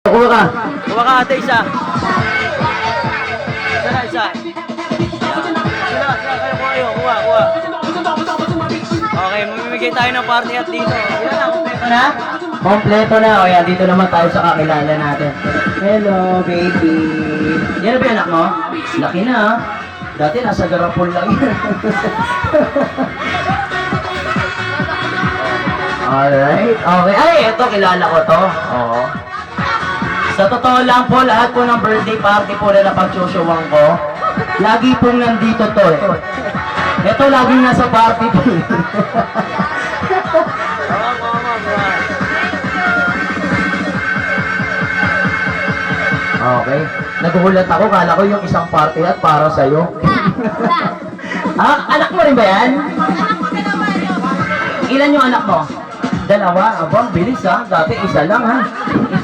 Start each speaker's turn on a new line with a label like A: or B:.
A: Kuha ka.
B: Kuha ka ate isa. Isa na, isa. Sila, kayo kuha. Kuha. Okay, mamimigay tayo ng party at dito. Sila na, kompleto na?
A: Kompleto na. O yan, dito naman tayo sa kakilala natin. Hello, baby. Yan na ba yung anak mo? Laki na, ha? Dati nasa garapol lang yan. Alright. Okay. Ay, ito, kilala ko to. Oo. Sa totoo lang po, lahat po ng birthday party po na napagsusuwang ko, lagi pong nandito to eh. Ito, laging nasa party po. Okay. Nagugulat ako, kala ko yung isang party at para sa'yo. Ah, anak mo rin ba yan? Ilan yung anak mo? Dalawa? Abang, bilis ha. Dati isa lang ha.